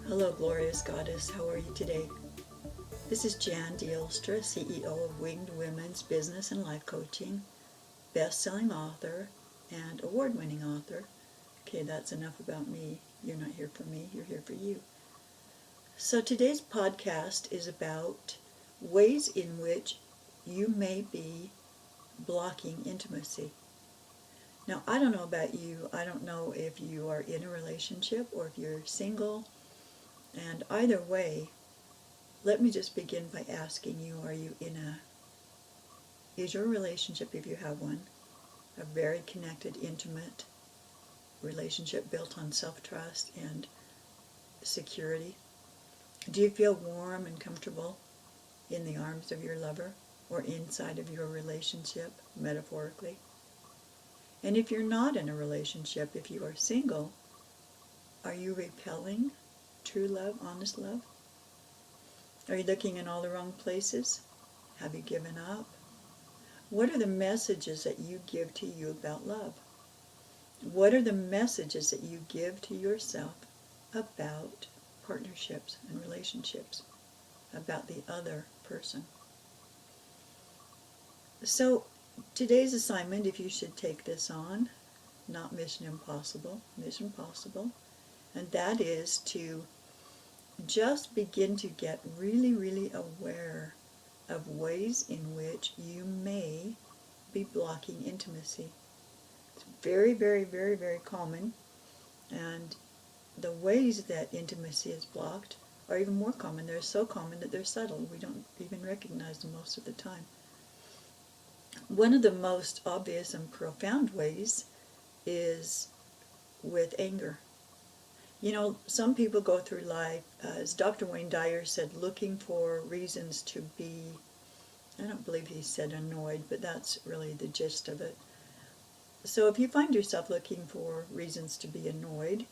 Hello, glorious goddess. How are you today? This is Jan Dielstra, CEO of Winged Women's Business and Life Coaching, best-selling author, and award-winning author. Okay, that's enough about me. You're not here for me, you're here for you. So today's podcast is about ways in which you may be blocking intimacy. Now, I don't know about you. I don't know if you are in a relationship or if you're single. And either way, let me just begin by asking you, is your relationship, if you have one, a very connected, intimate relationship built on self-trust and security? Do you feel warm and comfortable in the arms of your lover or inside of your relationship, metaphorically? And if you're not in a relationship, if you are single, are you repelling true love, honest love? Are you looking in all the wrong places? Have you given up? What are the messages that you give to you about love? What are the messages that you give to yourself about partnerships and relationships, about the other person? So today's assignment, if you should take this on, not mission impossible, and that is to just begin to get really, really aware of ways in which you may be blocking intimacy. It's very, very, very, very common, and the ways that intimacy is blocked are even more common. They're so common that they're subtle. We don't even recognize them most of the time. One of the most obvious and profound ways is with anger. You know, some people go through life, as Dr. Wayne Dyer said, looking for reasons to be, I don't believe he said annoyed, but that's really the gist of it. So if you find yourself looking for reasons to be annoyed,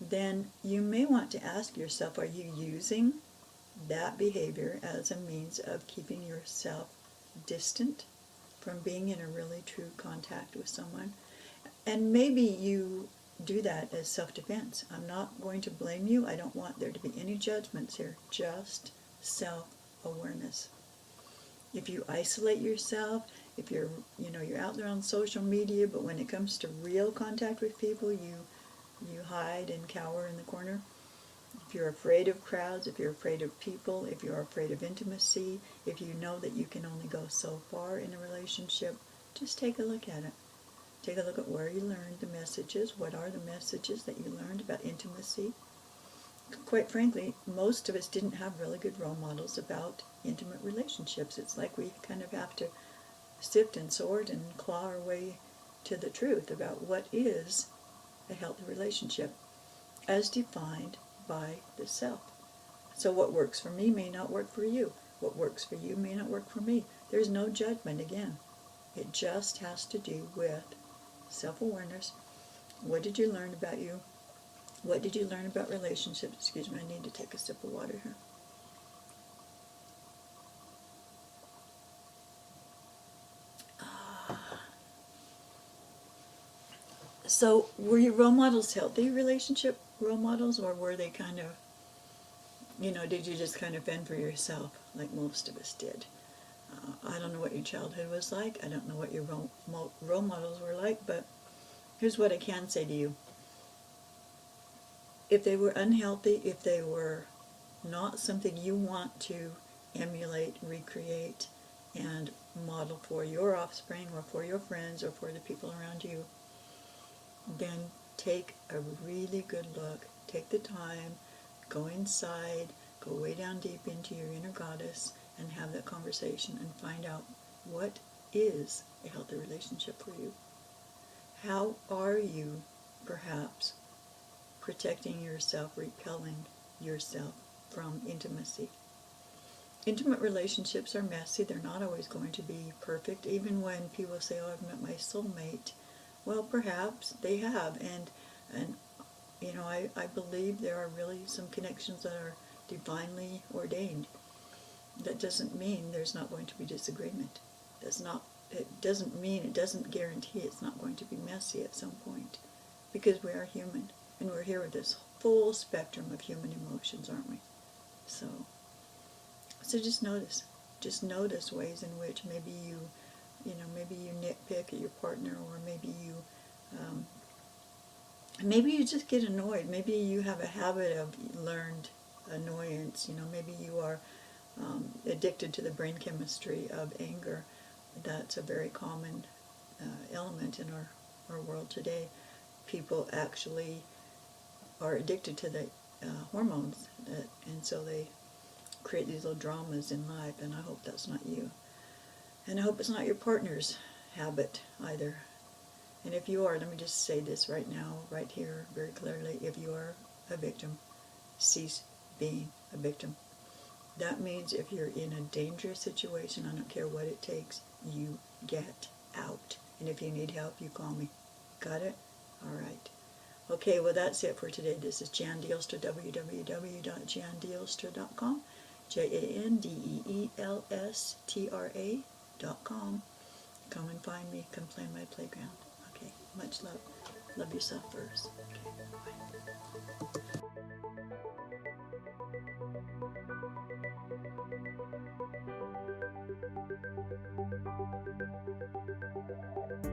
then you may want to ask yourself, are you using that behavior as a means of keeping yourself distant from being in a really true contact with someone? And maybe you do that as self-defense. I'm not going to blame you. I don't want there to be any judgments here, just self-awareness. If you isolate yourself, if you're out there on social media, but when it comes to real contact with people, you hide and cower in the corner. If you're afraid of crowds, if you're afraid of people, if you're afraid of intimacy, if you know that you can only go so far in a relationship, just take a look at it. Take a look at where you learned the messages. What are the messages that you learned about intimacy? Quite frankly, most of us didn't have really good role models about intimate relationships. It's like we kind of have to sift and sort and claw our way to the truth about what is a healthy relationship as defined by the self. So what works for me may not work for you. What works for you may not work for me. There's no judgment again. It just has to do with self-awareness. What did you learn about you? What did you learn about relationships? Excuse me, I need to take a sip of water here. So were your role models healthy relationship role models, or were they kind of, did you just kind of fend for yourself like most of us did? I don't know what your childhood was like. I don't know what your role models were like, but here's what I can say to you. If they were unhealthy, if they were not something you want to emulate, recreate, and model for your offspring or for your friends or for the people around you, then take a really good look. Take the time, go inside, go way down deep into your inner goddess and have that conversation and find out what is a healthy relationship for you. How are you, perhaps, protecting yourself, repelling yourself from intimacy? Intimate relationships are messy. They're not always going to be perfect. Even when people say, oh, I've met my soulmate, well, perhaps they have. And I believe there are really some connections that are divinely ordained. That doesn't mean there's not going to be disagreement. That's not it doesn't guarantee it's not going to be messy at some point, because we are human, and we're here with this full spectrum of human emotions, aren't we? So just notice ways in which maybe maybe you nitpick at your partner, or um, maybe you just get annoyed. Maybe you have a habit of learned annoyance. Maybe you are addicted to the brain chemistry of anger. That's a very common element in our world today. People actually are addicted to the hormones, and so they create these little dramas in life, and I hope that's not you. And I hope it's not your partner's habit either. And if you are, let me just say this right now, right here, very clearly. If you are a victim, cease being a victim. That means if you're in a dangerous situation, I don't care what it takes, you get out. And if you need help, you call me. Got it? All right. Okay, well, that's it for today. This is Jan Dealster, www.jandealster.com, JANDEELSTRA.com. Come and find me. Come play in my playground. Okay, much love. Love yourself first. Okay, bye.